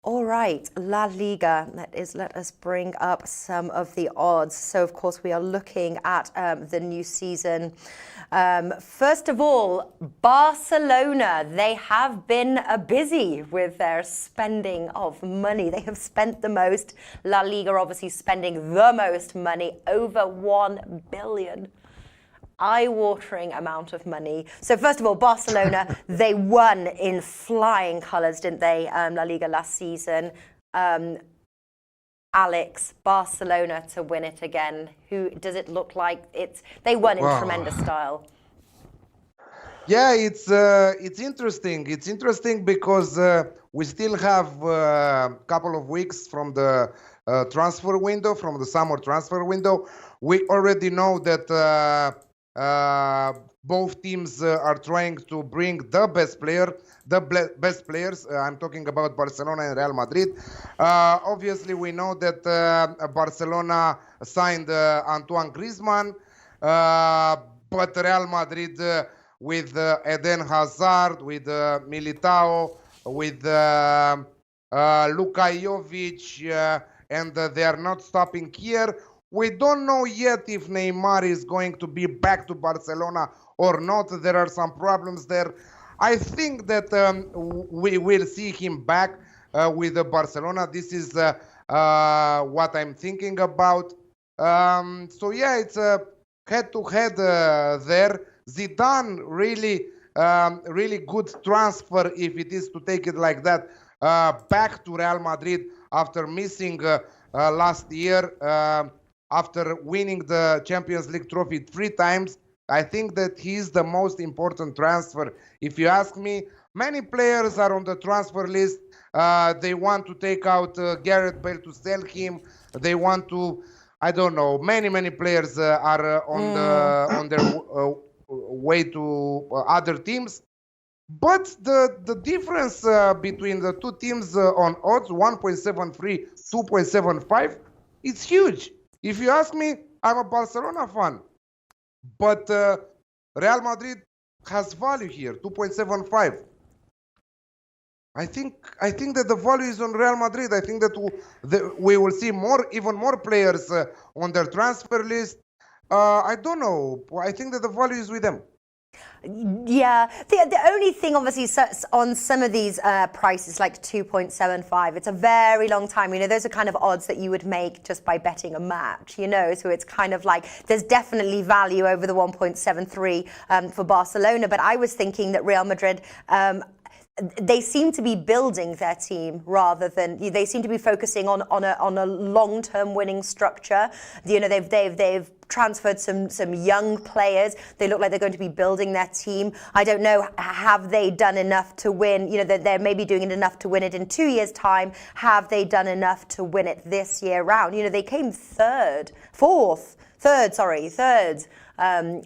All right, La Liga. Let us bring up some of the odds. So, of course, we are looking at the new season. First of all, Barcelona. They have been busy with their spending of money. They have spent the most. La Liga obviously spending the most money, over 1 billion. Eye-watering amount of money. So first of all, Barcelona, they won in flying colours, didn't they, La Liga last season. Alex, Barcelona to win it again. Who does it look like? They won in tremendous style. Yeah, it's interesting. It's interesting because we still have a couple of weeks from the transfer window, from the summer transfer window. We already know that both teams are trying to bring the best players. I'm talking about Barcelona and Real Madrid. Obviously, we know that Barcelona signed Antoine Griezmann, but Real Madrid with Eden Hazard, with Militao, with Luka Jovic, and they are not stopping here. We don't know yet if Neymar is going to be back to Barcelona or not. There are some problems there. I think that we will see him back with Barcelona. This is what I'm thinking about. So yeah, it's a head-to-head there. Zidane really good transfer, if it is to take it like that, back to Real Madrid after missing last year. After winning the Champions League trophy 3 times, I think that he's the most important transfer. If you ask me, many players are on the transfer list. They want to take out Gareth Bale to sell him. They want to, I don't know, many players are on their way to other teams. But the difference between the two teams on odds, 1.73, 2.75, it's huge. If you ask me, I'm a Barcelona fan, but Real Madrid has value here, 2.75. I think that the value is on Real Madrid. I think that we will see even more players on their transfer list. I don't know. I think that the value is with them. Yeah, the only thing obviously on some of these prices like 2.75, it's a very long time. You know, those are kind of odds that you would make just by betting a match, you know, so it's kind of like there's definitely value over the 1.73 for Barcelona. But I was thinking that Real Madrid, they seem to be building their team rather than they seem to be focusing on a long-term winning structure. You know, they've transferred some young players. They look like they're going to be building their team. I don't know, have they done enough to win? You know, they're maybe doing it enough to win it in 2 years' time. Have they done enough to win it this year round? You know, they came third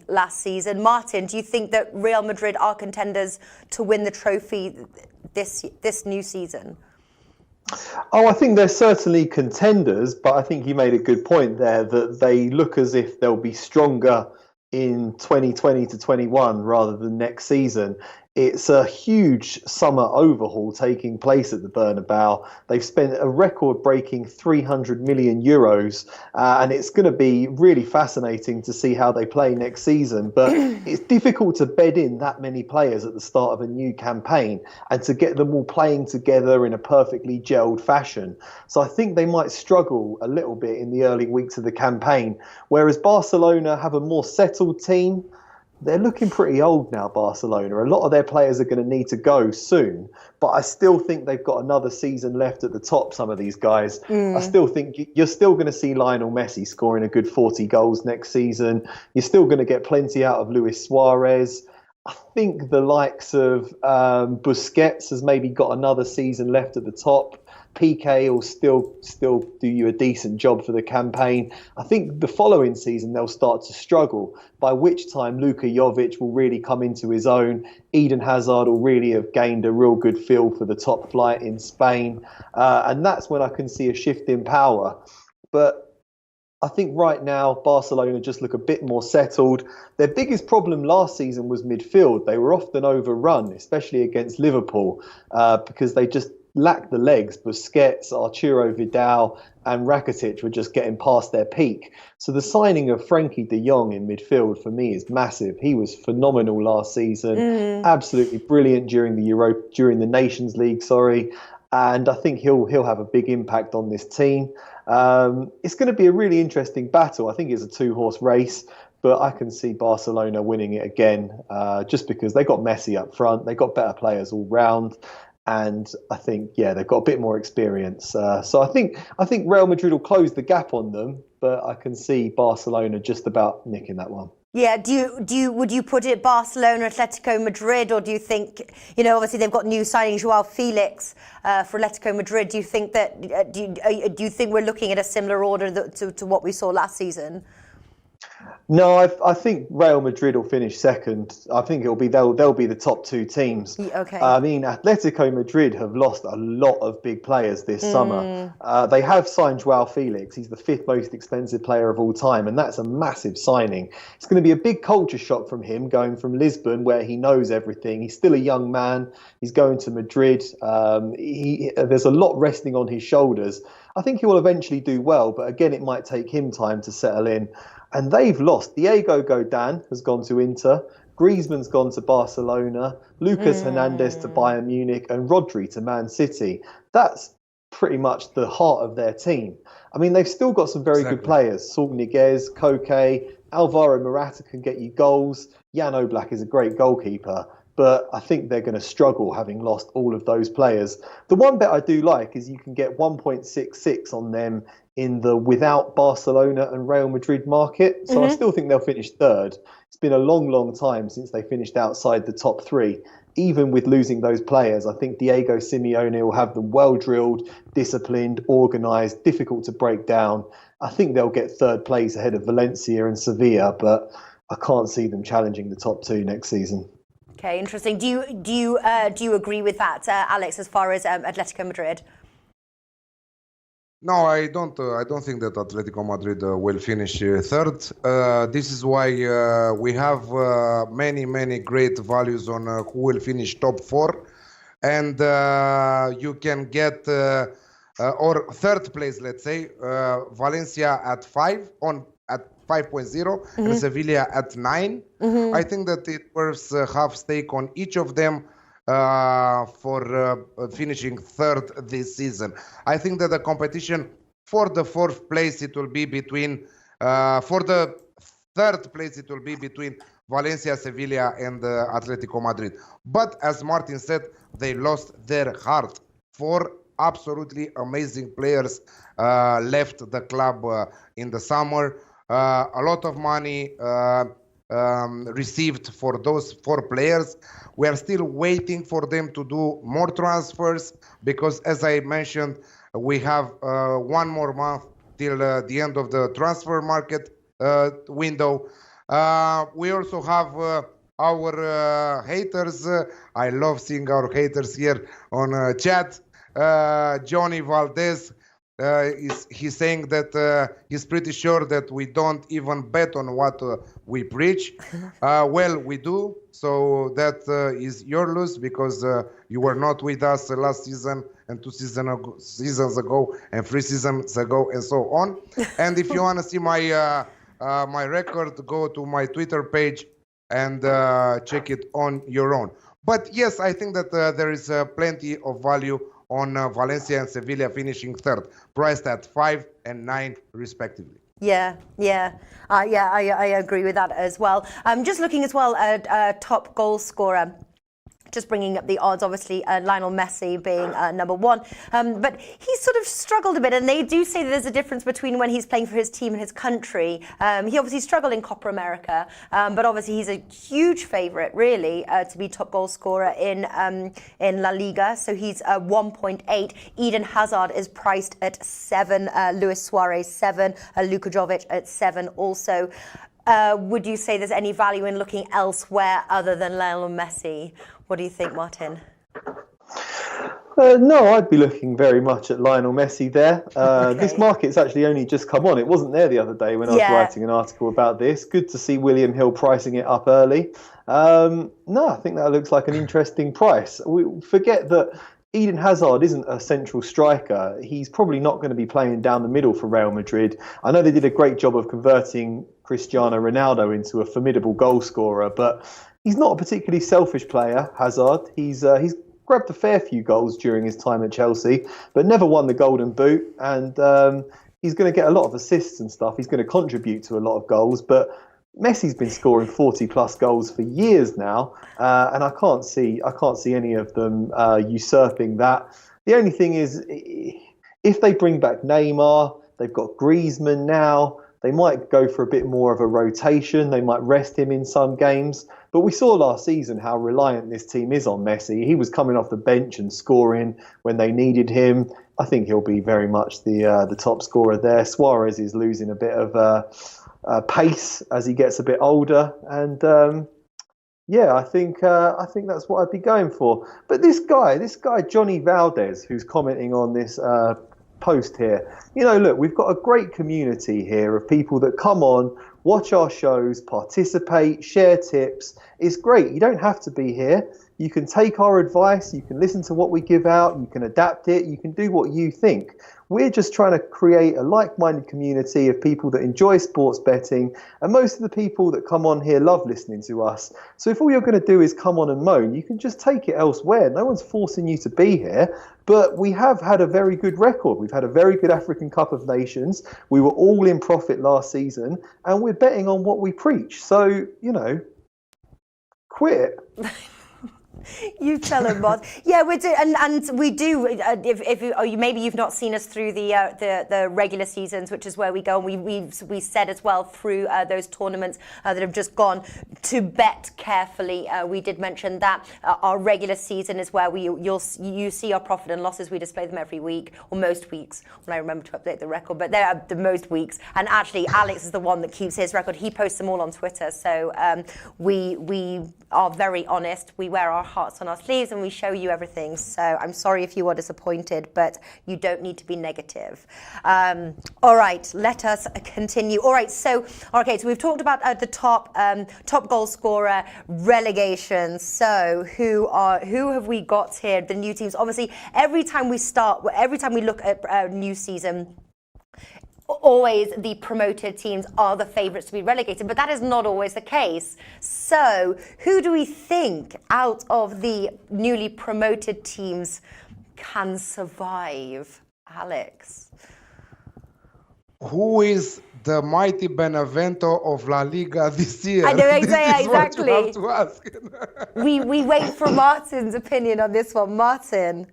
last season. Martin, do you think that Real Madrid are contenders to win the trophy this new season? Oh, I think they're certainly contenders, but I think you made a good point there that they look as if they'll be stronger in 2020 to 21 rather than next season. It's a huge summer overhaul taking place at the Bernabeu. They've spent a record-breaking 300 million euros, and it's going to be really fascinating to see how they play next season. But it's difficult to bed in that many players at the start of a new campaign and to get them all playing together in a perfectly gelled fashion. So I think they might struggle a little bit in the early weeks of the campaign, whereas Barcelona have a more settled team. They're looking pretty old now, Barcelona. A lot of their players are going to need to go soon, but I still think they've got another season left at the top, some of these guys. I still think you're still going to see Lionel Messi scoring a good 40 goals next season. You're still going to get plenty out of Luis Suarez. I think the likes of Busquets has maybe got another season left at the top. PK will still do you a decent job for the campaign. I think the following season they'll start to struggle, by which time Luka Jovic will really come into his own. Eden Hazard will really have gained a real good feel for the top flight in Spain. And that's when I can see a shift in power. But I think right now Barcelona just look a bit more settled. Their biggest problem last season was midfield. They were often overrun, especially against Liverpool, because they just lacked the legs. Busquets, Arturo Vidal and Rakitic were just getting past their peak. So the signing of Frankie de Jong in midfield for me is massive. He was phenomenal last season, absolutely brilliant during the Nations League, and I think he'll have a big impact on this team. It's going to be a really interesting battle. I think it's a two-horse race, but I can see Barcelona winning it again, just because they got Messi up front, they got better players all round, and I think they've got a bit more experience. So I think Real Madrid will close the gap on them, but I can see Barcelona just about nicking that one. Yeah, would you put it Barcelona, Atletico Madrid, or do you think, obviously they've got new signing Joao Felix for Atletico Madrid. Do you think that do you think we're looking at a similar order to what we saw last season? No, I think Real Madrid will finish second. I think they'll be the top two teams. Okay. I mean, Atletico Madrid have lost a lot of big players this summer. They have signed Joao Felix. He's the 5th most expensive player of all time, and that's a massive signing. It's going to be a big culture shock from him, going from Lisbon, where he knows everything. He's still a young man. He's going to Madrid. There's a lot resting on his shoulders. I think he will eventually do well, but again, it might take him time to settle in. And they've lost. Diego Godin has gone to Inter. Griezmann's gone to Barcelona. Lucas Hernandez to Bayern Munich. And Rodri to Man City. That's pretty much the heart of their team. I mean, they've still got some very good players. Saul Niguez, Koke, Alvaro Morata can get you goals. Jan Oblak is a great goalkeeper. But I think they're going to struggle having lost all of those players. The one bet I do like is you can get 1.66 on them in the without Barcelona and Real Madrid market. So I still think they'll finish third. It's been a long, long time since they finished outside the top 3. Even with losing those players, I think Diego Simeone will have them well-drilled, disciplined, organised, difficult to break down. I think they'll get third place ahead of Valencia and Sevilla, but I can't see them challenging the top 2 next season. Okay, interesting. Do you agree with that, Alex, as far as Atletico Madrid? No, I don't think that Atletico Madrid will finish third. This is why we have many great values on who will finish top 4, and you can get or third place, let's say, Valencia at 5 at 5.0 and Sevilla at 9. I think that it worth half stake on each of them for finishing third this season. I think that the competition for the 4th place, it will be between for the 3rd place, it will be between Valencia, Sevilla and Atletico Madrid. But as Martin said, they lost their heart. 4 absolutely amazing players left the club in the summer. A lot of money received for those 4 players. We are still waiting for them to do more transfers because, as I mentioned, we have 1 more month till the end of the transfer market window. We also have our haters. I love seeing our haters here on chat. Johnny Valdez. He's saying that he's pretty sure that we don't even bet on what we preach. Well, we do. So that is your loss because you were not with us last season and 2 seasons ago and 3 seasons ago and so on. And if you want to see my my record, go to my Twitter page and check it on your own. But yes, I think that there is plenty of value on Valencia and Sevilla finishing third, priced at 5 and 9 respectively. I agree with that as well. Just looking as well at top goal scorer. Just bringing up the odds, obviously Lionel Messi being number 1, but he's sort of struggled a bit, and they do say that there's a difference between when he's playing for his team and his country. He obviously struggled in Copa America, but obviously he's a huge favourite, really, to be top goal scorer in La Liga. So he's 1.8. Eden Hazard is priced at 7. Luis Suarez 7. Luka Jovic at 7 also. Would you say there's any value in looking elsewhere other than Lionel Messi? What do you think, Martin? No, I'd be looking very much at Lionel Messi there. This market's actually only just come on. It wasn't there the other day when I was writing an article about this. Good to see William Hill pricing it up early. No, I think that looks like an interesting price. We forget that Eden Hazard isn't a central striker. He's probably not going to be playing down the middle for Real Madrid. I know they did a great job of converting Cristiano Ronaldo into a formidable goal scorer, but he's not a particularly selfish player, Hazard. He's grabbed a fair few goals during his time at Chelsea, but never won the Golden Boot. And he's going to get a lot of assists and stuff. He's going to contribute to a lot of goals, but Messi's been scoring 40-plus goals for years now, and I can't see any of them usurping that. The only thing is, if they bring back Neymar, they've got Griezmann now. They might go for a bit more of a rotation. They might rest him in some games. But we saw last season how reliant this team is on Messi. He was coming off the bench and scoring when they needed him. I think he'll be very much the top scorer there. Suarez is losing a bit of pace as he gets a bit older, and I think that's what I'd be going for. But this guy Johnny Valdez, who's commenting on this post here, look, we've got a great community here of people that come on, watch our shows, participate, share tips. It's great. You don't have to be here. You can take our advice, you can listen to what we give out, you can adapt it, you can do what you think. We're just trying to create a like-minded community of people that enjoy sports betting, and most of the people that come on here love listening to us. So if all you're going to do is come on and moan, you can just take it elsewhere. No one's forcing you to be here, but we have had a very good record. We've had a very good African Cup of Nations. We were all in profit last season, and we're betting on what we preach. So, quit it. You tell him, Boz. Yeah, we do, and we do. If you, maybe you've not seen us through the regular seasons, which is where we go. And we said as well through those tournaments that have just gone to bet carefully. We did mention that our regular season is where you see our profit and losses. We display them every week or most weeks when I remember to update the record. But they're the most weeks. And actually, Alex is the one that keeps his record. He posts them all on Twitter. So we are very honest. We wear our hearts on our sleeves and we show you everything. So I'm sorry if you are disappointed, but you don't need to be negative. All right, let us continue. All right, so we've talked about the top goal scorer, relegation. So who have we got here? The new teams. Obviously, every time we look at a new season, always the promoted teams are the favourites to be relegated, but that is not always the case. So who do we think out of the newly promoted teams can survive, Alex? Who is the mighty Benevento of La Liga this year? I know This exactly. is what you have to ask. We wait for Martin's opinion on this one. Martin.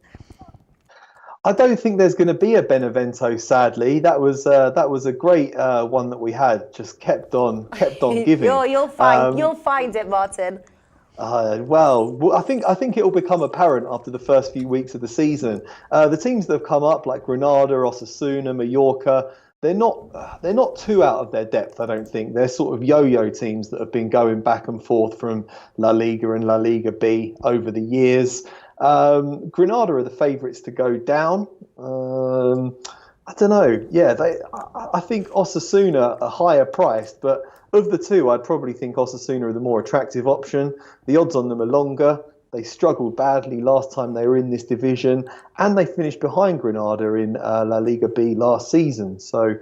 I don't think there's going to be a Benevento, sadly. That was a great one that we had. Just kept on giving. You'll find it, Martin. Well, I think it will become apparent after the first few weeks of the season. The teams that have come up, like Granada, Osasuna, Mallorca, they're not too out of their depth. I don't think they're sort of yo-yo teams that have been going back and forth from La Liga and La Liga B over the years. Granada are the favourites to go down. I don't know. Yeah, I think Osasuna are higher priced, but of the two, I'd probably think Osasuna are the more attractive option. The odds on them are longer. They struggled badly last time they were in this division, and they finished behind Granada in La Liga B last season. So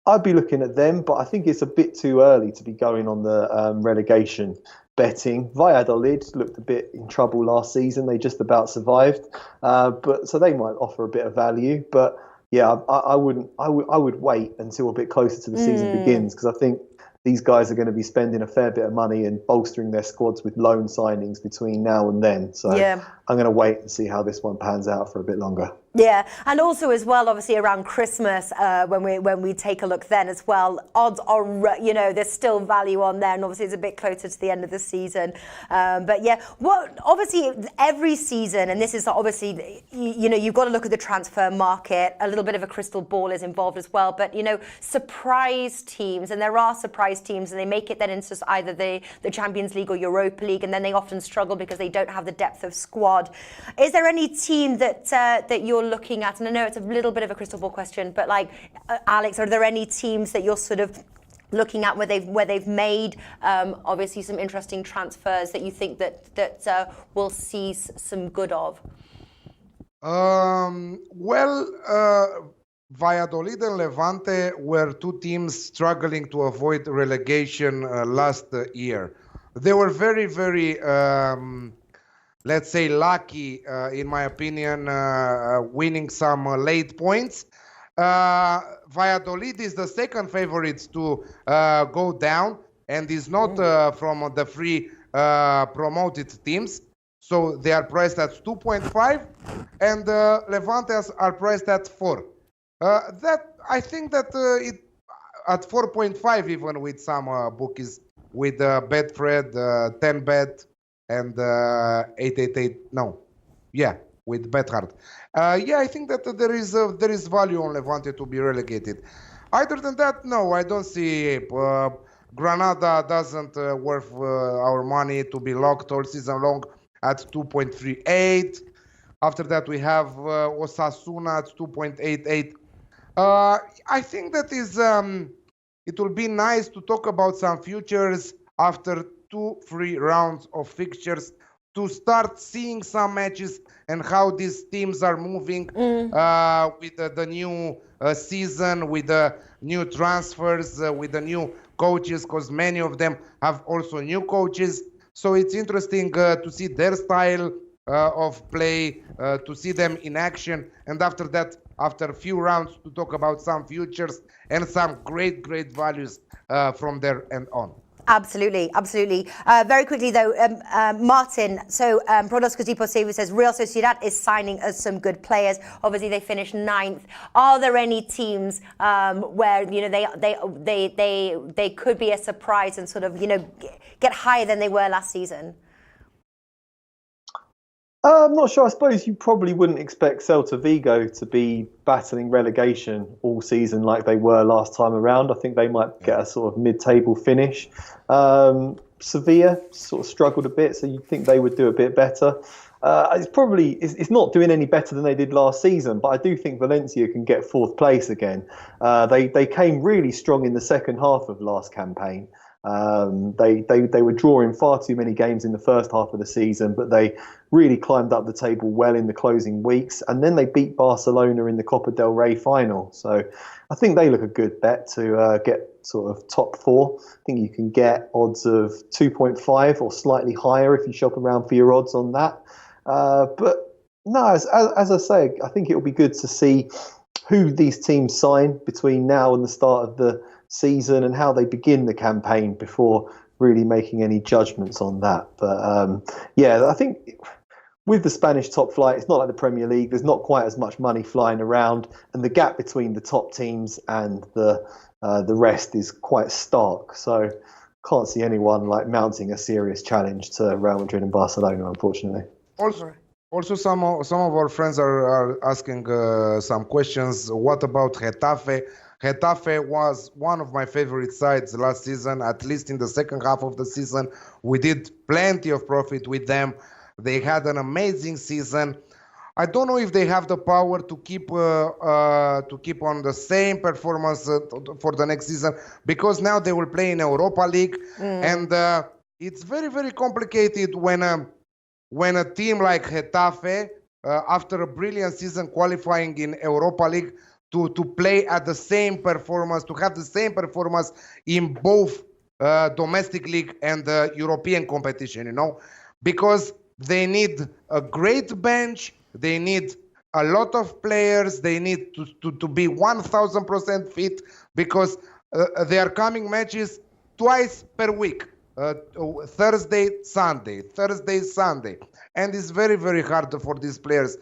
I'd be looking at them, but I think it's a bit too early to be going on the relegation betting. Valladolid looked a bit in trouble last season. They just about survived, but so they might offer a bit of value. But yeah, I would wait until a bit closer to the season begins, because I think these guys are going to be spending a fair bit of money and bolstering their squads with loan signings between now and then. So yeah. I'm going to wait and see how this one pans out for a bit longer. Yeah, and also as well, obviously around Christmas, when we take a look then as well, odds are, there's still value on there, and obviously it's a bit closer to the end of the season. But yeah, obviously every season, and this is obviously, you've got to look at the transfer market. A little bit of a crystal ball is involved as well. But surprise teams, and there are surprise teams, and they make it then into either the Champions League or Europa League, and then they often struggle because they don't have the depth of squad. Is there any team that you're looking at, and I know it's a little bit of a crystal ball question, but Alex, are there any teams that you're sort of looking at where they've made obviously some interesting transfers that you think that we'll see some good of? Valladolid and Levante were two teams struggling to avoid relegation last year. They were very, very, let's say, lucky, in my opinion, winning some late points. Valladolid is the second favorite to go down and is not from the three promoted teams. So they are priced at 2.5 and Levante are priced at 4. That I think that it at 4.5 even with some bookies with Betfred, 10bet and 888. No, yeah, with Bethard. Yeah, I think that there is value on Levante to be relegated. Other than that, no, I don't see. Granada doesn't worth our money to be locked all season long at 2.38. After that, we have Osasuna at 2.88. I think that is. It will be nice to talk about some futures after 2-3 rounds of fixtures to start seeing some matches and how these teams are moving with the new season, with the new transfers, with the new coaches, because many of them have also new coaches. So it's interesting to see their style of play, to see them in action, and after that, after a few rounds, to talk about some futures and some great values from there and on. Absolutely, absolutely. Very quickly though, Martin, so Pronosticos Deportivos says Real Sociedad is signing us some good players. Obviously they finished 9th. Are there any teams where they could be a surprise and sort of get higher than they were last season? I'm not sure. I suppose you probably wouldn't expect Celta Vigo to be battling relegation all season like they were last time around. I think they might get a sort of mid-table finish. Sevilla sort of struggled a bit, so you'd think they would do a bit better. It's not doing any better than they did last season, but I do think Valencia can get 4th place again. They came really strong in the second half of last campaign. They were drawing far too many games in the first half of the season, but they really climbed up the table well in the closing weeks, and then they beat Barcelona in the Copa del Rey final. So I think they look a good bet to get sort of top 4. I think you can get odds of 2.5 or slightly higher if you shop around for your odds on that. But no, as I say, I think it will be good to see who these teams sign between now and the start of the season and how they begin the campaign before really making any judgments on that. But yeah, I think with the Spanish top flight, it's not like the Premier League. There's not quite as much money flying around, and the gap between the top teams and the rest is quite stark. So can't see anyone like mounting a serious challenge to Real Madrid and Barcelona, unfortunately. Also, some of our friends are asking some questions. What about Getafe? Getafe was one of my favorite sides last season, at least in the second half of the season. We did plenty of profit with them. They had an amazing season. I don't know if they have the power to keep on the same performance for the next season, because now they will play in Europa League, and it's very complicated when a team like Getafe, after a brilliant season qualifying in Europa League, to play at the same performance, to have the same performance in both domestic league and European competition, because they need a great bench, they need a lot of players, they need to be 1000% fit, because they are coming matches twice per week, Thursday, Sunday, and it's very hard for these players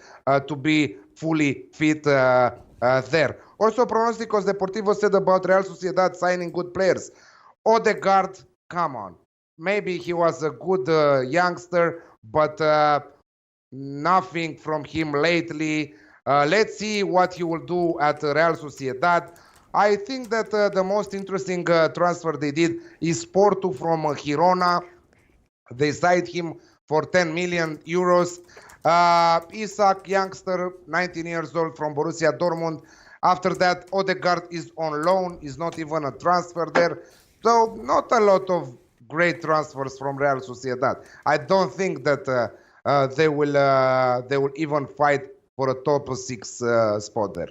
to be fully fit there. Also, Pronosticos Deportivos said about Real Sociedad signing good players. Odegaard, come on. Maybe he was a good youngster, but nothing from him lately. Let's see what he will do at Real Sociedad. I think that the most interesting transfer they did is Porto from Girona. They signed him for 10 million euros. Isak, youngster, 19 years old, from Borussia Dortmund. After that, Odegaard is on loan, is not even a transfer there. So not a lot of great transfers from Real Sociedad. I don't think that they will even fight for a top 6 spot there.